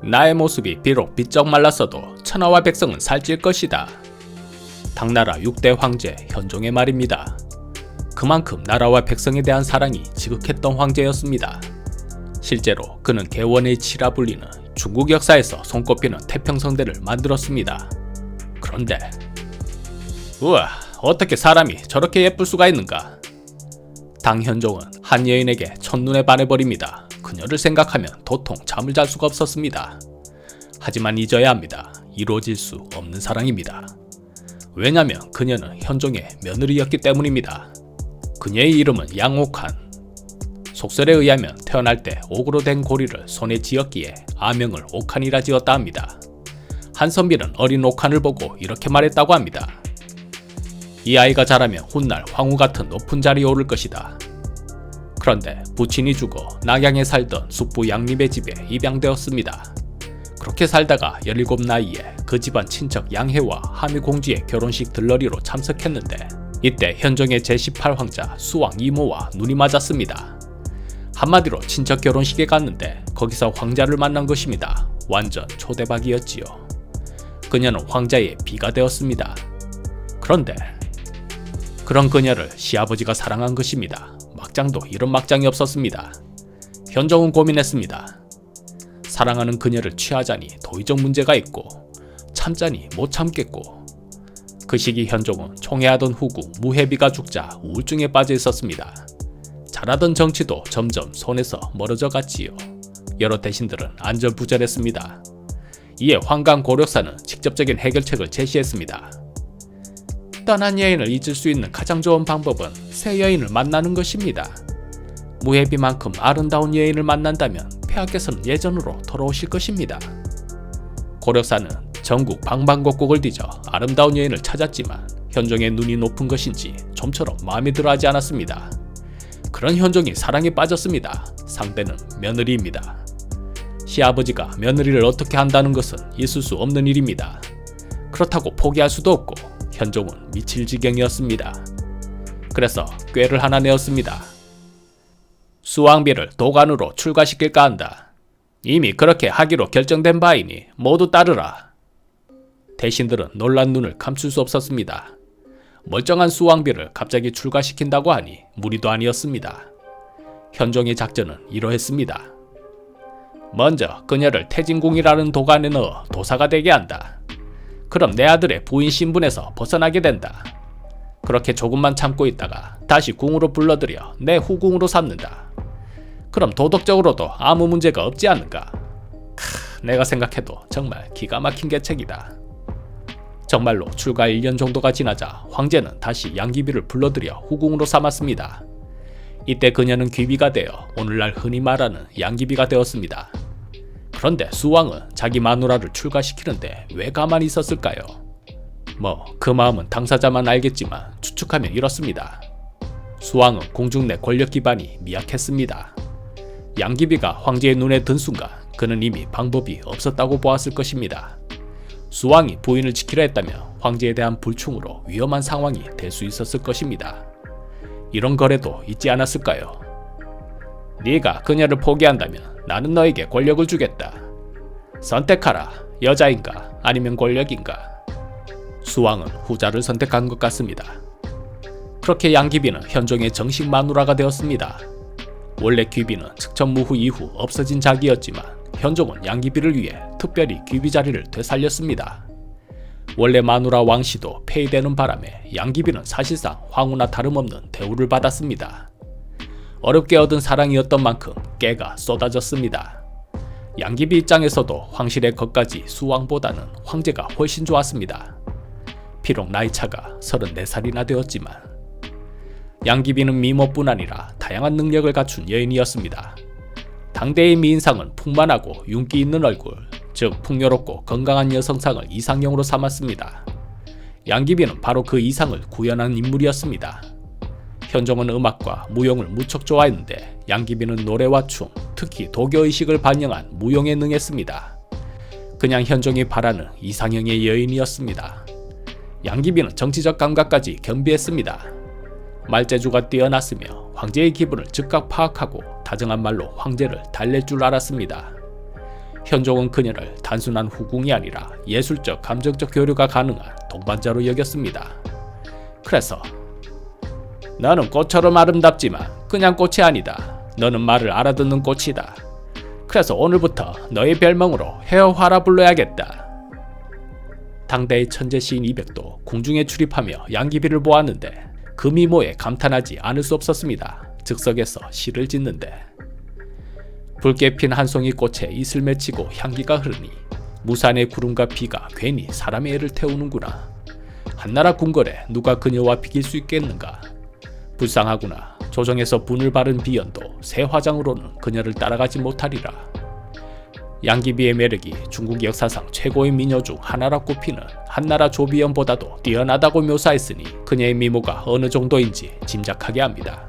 나의 모습이 비록 비쩍 말랐어도 천하와 백성은 살찔 것이다. 당나라 6대 황제 현종의 말입니다. 그만큼 나라와 백성에 대한 사랑이 지극했던 황제였습니다. 실제로 그는 개원의 치라 불리는 중국 역사에서 손꼽히는 태평성대를 만들었습니다. 그런데 우와, 어떻게 사람이 저렇게 예쁠 수가 있는가? 당현종은 한 여인에게 첫눈에 반해버립니다. 그녀를 생각하면 도통 잠을 잘 수가 없었습니다. 하지만 잊어야 합니다. 이루어질 수 없는 사랑입니다. 왜냐면 그녀는 현종의 며느리였기 때문입니다. 그녀의 이름은 양옥한. 속설에 의하면 태어날 때 옥으로 된 고리를 손에 쥐었기에 아명을 옥한이라 지었다 합니다. 한선비는 어린 옥한을 보고 이렇게 말했다고 합니다. 이 아이가 자라면 훗날 황후 같은 높은 자리에 오를 것이다. 그런데 부친이 죽어 낙양에 살던 숙부 양립의 집에 입양되었습니다. 그렇게 살다가 17 나이에 그 집안 친척 양해와 하미공주의 결혼식 들러리로 참석했는데 이때 현종의 제18황자 수왕 이모와 눈이 맞았습니다. 한마디로 친척 결혼식에 갔는데 거기서 황자를 만난 것입니다. 완전 초대박이었지요. 그녀는 황자의 비가 되었습니다. 그런데 그런 그녀를 시아버지가 사랑한 것입니다. 막장도 이런 막장이 없었습니다. 현종은 고민했습니다. 사랑하는 그녀를 취하자니 도의적 문제가 있고 참자니 못 참겠고 그 시기 현종은 총애하던 후궁 무해비가 죽자 우울증에 빠져 있었습니다. 잘하던 정치도 점점 손에서 멀어져 갔지요. 여러 대신들은 안절부절했습니다. 이에 황강 고력사는 직접적인 해결책을 제시했습니다. 떠난 여인을 잊을 수 있는 가장 좋은 방법은 새 여인을 만나는 것입니다. 무해비만큼 아름다운 여인을 만난다면 폐하께서는 예전으로 돌아오실 것입니다. 고력사는 전국 방방곡곡을 뒤져 아름다운 여인을 찾았지만 현종의 눈이 높은 것인지 좀처럼 마음에 들어하지 않았습니다. 그런 현종이 사랑에 빠졌습니다. 상대는 며느리입니다. 시아버지가 며느리를 어떻게 한다는 것은 있을 수 없는 일입니다. 그렇다고 포기할 수도 없고 현종은 미칠 지경이었습니다. 그래서 꾀를 하나 내었습니다. 수왕비를 도관으로 출가시킬까 한다. 이미 그렇게 하기로 결정된 바이니 모두 따르라. 대신들은 놀란 눈을 감출 수 없었습니다. 멀쩡한 수왕비를 갑자기 출가시킨다고 하니 무리도 아니었습니다. 현종의 작전은 이러했습니다. 먼저 그녀를 태진궁이라는 도관에 넣어 도사가 되게 한다. 그럼 내 아들의 부인 신분에서 벗어나게 된다. 그렇게 조금만 참고 있다가 다시 궁으로 불러들여 내 후궁으로 삼는다. 그럼 도덕적으로도 아무 문제가 없지 않는가? 내가 생각해도 정말 기가 막힌 계책이다. 정말로 출가 1년 정도가 지나자 황제는 다시 양귀비를 불러들여 후궁으로 삼았습니다. 이때 그녀는 귀비가 되어 오늘날 흔히 말하는 양귀비가 되었습니다. 그런데 수왕은 자기 마누라를 출가시키는데 왜 가만히 있었을까요? 그 마음은 당사자만 알겠지만 추측하면 이렇습니다. 수왕은 궁중 내 권력 기반이 미약했습니다. 양귀비가 황제의 눈에 든 순간 그는 이미 방법이 없었다고 보았을 것입니다. 수왕이 부인을 지키려 했다면 황제에 대한 불충으로 위험한 상황이 될 수 있었을 것입니다. 이런 거래도 있지 않았을까요? 네가 그녀를 포기한다면 나는 너에게 권력을 주겠다. 선택하라. 여자인가 아니면 권력인가? 수왕은 후자를 선택한 것 같습니다. 그렇게 양귀비는 현종의 정식 마누라가 되었습니다. 원래 귀비는 측천무후 이후 없어진 자기였지만 현종은 양귀비를 위해 특별히 귀비 자리를 되살렸습니다. 원래 마누라 왕씨도 폐위되는 바람에 양귀비는 사실상 황후나 다름없는 대우를 받았습니다. 어렵게 얻은 사랑이었던 만큼 깨가 쏟아졌습니다. 양귀비 입장에서도 황실의 것까지 수왕보다는 황제가 훨씬 좋았습니다. 비록 나이차가 34살이나 되었지만 양귀비는 미모뿐 아니라 다양한 능력을 갖춘 여인이었습니다. 당대의 미인상은 풍만하고 윤기 있는 얼굴, 즉 풍요롭고 건강한 여성상을 이상형으로 삼았습니다. 양귀비는 바로 그 이상을 구현한 인물이었습니다. 현종은 음악과 무용을 무척 좋아했는데 양귀비는 노래와 춤, 특히 도교의식을 반영한 무용에 능했습니다. 그냥 현종이 바라는 이상형의 여인이었습니다. 양귀비는 정치적 감각까지 겸비했습니다. 말재주가 뛰어났으며 황제의 기분을 즉각 파악하고 다정한 말로 황제를 달랠 줄 알았습니다. 현종은 그녀를 단순한 후궁이 아니라 예술적, 감정적 교류가 가능한 동반자로 여겼습니다. 그래서 너는 꽃처럼 아름답지만 그냥 꽃이 아니다. 너는 말을 알아듣는 꽃이다. 그래서 오늘부터 너의 별명으로 헤어화라 불러야겠다. 당대의 천재 시인 이백도 궁중에 출입하며 양귀비를 보았는데 그 미모에 감탄하지 않을 수 없었습니다. 즉석에서 시를 짓는데 붉게 핀 한 송이 꽃에 이슬 맺히고 향기가 흐르니 무산의 구름과 비가 괜히 사람의 애를 태우는구나. 한나라 궁궐에 누가 그녀와 비길 수 있겠는가. 불쌍하구나. 조정에서 분을 바른 비연도 새 화장으로는 그녀를 따라가지 못하리라. 양귀비의 매력이 중국 역사상 최고의 미녀 중 하나라 꼽히는 한나라 조비연보다도 뛰어나다고 묘사했으니 그녀의 미모가 어느 정도인지 짐작하게 합니다.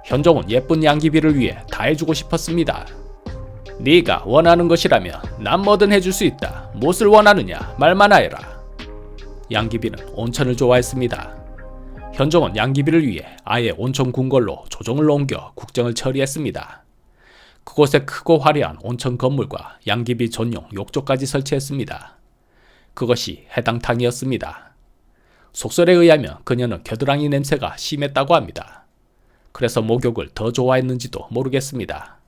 현종은 예쁜 양귀비를 위해 다 해주고 싶었습니다. 네가 원하는 것이라면 난 뭐든 해줄 수 있다. 무엇을 원하느냐 말만 하여라. 양귀비는 온천을 좋아했습니다. 현종은 양귀비를 위해 아예 온천 궁궐로 조정을 옮겨 국정을 처리했습니다. 그곳에 크고 화려한 온천 건물과 양귀비 전용 욕조까지 설치했습니다. 그것이 해당탕이었습니다. 속설에 의하면 그녀는 겨드랑이 냄새가 심했다고 합니다. 그래서 목욕을 더 좋아했는지도 모르겠습니다.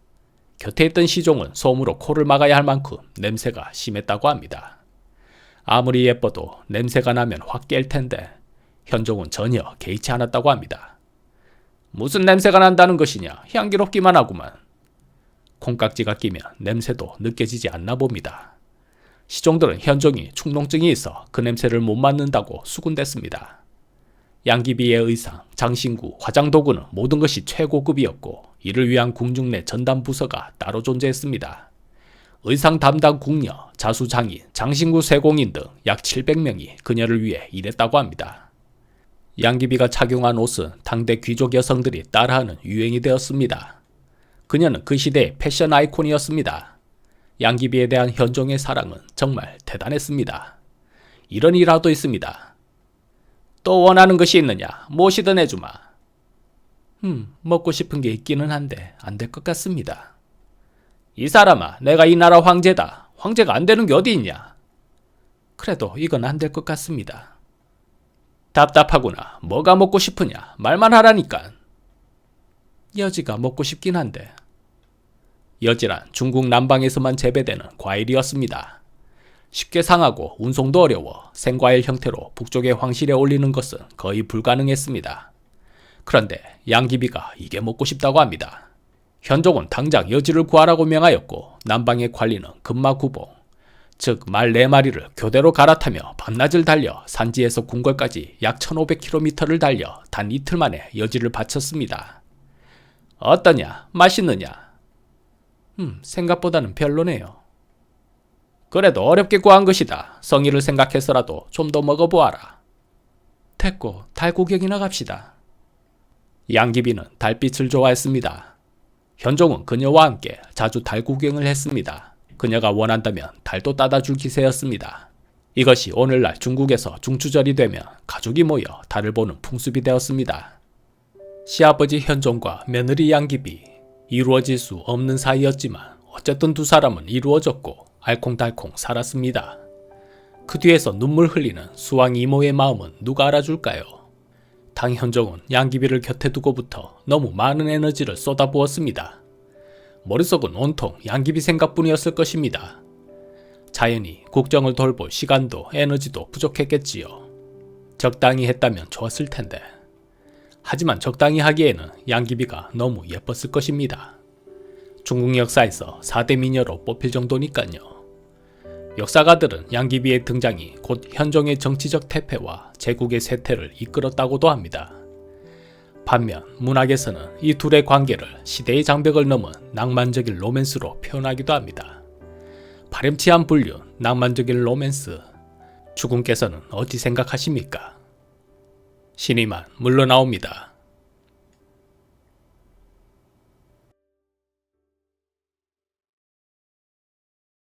곁에 있던 시종은 솜으로 코를 막아야 할 만큼 냄새가 심했다고 합니다. 아무리 예뻐도 냄새가 나면 확 깰 텐데 현종은 전혀 개의치 않았다고 합니다. 무슨 냄새가 난다는 것이냐. 향기롭기만 하구만. 콩깍지가 끼면 냄새도 느껴지지 않나 봅니다. 시종들은 현종이 축농증이 있어 그 냄새를 못 맡는다고 수군댔습니다. 양귀비의 의상, 장신구, 화장도구는 모든 것이 최고급이었고 이를 위한 궁중 내 전담 부서가 따로 존재했습니다. 의상 담당 궁녀, 자수장인, 장신구 세공인 등 약 700명이 그녀를 위해 일했다고 합니다. 양귀비가 착용한 옷은 당대 귀족 여성들이 따라하는 유행이 되었습니다. 그녀는 그 시대의 패션 아이콘이었습니다. 양귀비에 대한 현종의 사랑은 정말 대단했습니다. 이런 일화도 있습니다. 또 원하는 것이 있느냐? 무엇이든 해주마. 먹고 싶은 게 있기는 한데 안 될 것 같습니다. 이 사람아, 내가 이 나라 황제다. 황제가 안 되는 게 어디 있냐? 그래도 이건 안 될 것 같습니다. 답답하구나. 뭐가 먹고 싶으냐? 말만 하라니까. 여지가 먹고 싶긴 한데. 여지란 중국 남방에서만 재배되는 과일이었습니다. 쉽게 상하고 운송도 어려워 생과일 형태로 북쪽의 황실에 올리는 것은 거의 불가능했습니다. 그런데 양귀비가 이게 먹고 싶다고 합니다. 현종은 당장 여지를 구하라고 명하였고 남방의 관리는 금마구봉, 즉 말 4마리를 교대로 갈아타며 밤낮을 달려 산지에서 궁궐까지 약 1500km를 달려 단 이틀 만에 여지를 바쳤습니다. 어떠냐? 맛있느냐? 생각보다는 별로네요. 그래도 어렵게 구한 것이다. 성의를 생각해서라도 좀 더 먹어보아라. 됐고 달 구경이나 갑시다. 양귀비는 달빛을 좋아했습니다. 현종은 그녀와 함께 자주 달 구경을 했습니다. 그녀가 원한다면 달도 따다 줄 기세였습니다. 이것이 오늘날 중국에서 중추절이 되면 가족이 모여 달을 보는 풍습이 되었습니다. 시아버지 현종과 며느리 양귀비, 이루어질 수 없는 사이였지만 어쨌든 두 사람은 이루어졌고 알콩달콩 살았습니다. 그 뒤에서 눈물 흘리는 수왕 이모의 마음은 누가 알아줄까요? 당현종은 양귀비를 곁에 두고부터 너무 많은 에너지를 쏟아부었습니다. 머릿속은 온통 양귀비 생각뿐이었을 것입니다. 자연히 국정을 돌볼 시간도 에너지도 부족했겠지요. 적당히 했다면 좋았을 텐데. 하지만 적당히 하기에는 양귀비가 너무 예뻤을 것입니다. 중국 역사에서 4대 미녀로 뽑힐 정도니까요. 역사가들은 양귀비의 등장이 곧 현종의 정치적 태폐와 제국의 쇠퇴를 이끌었다고도 합니다. 반면 문학에서는 이 둘의 관계를 시대의 장벽을 넘은 낭만적인 로맨스로 표현하기도 합니다. 파렴치한 불륜, 낭만적인 로맨스, 주군께서는 어찌 생각하십니까? 신이만 물러나옵니다.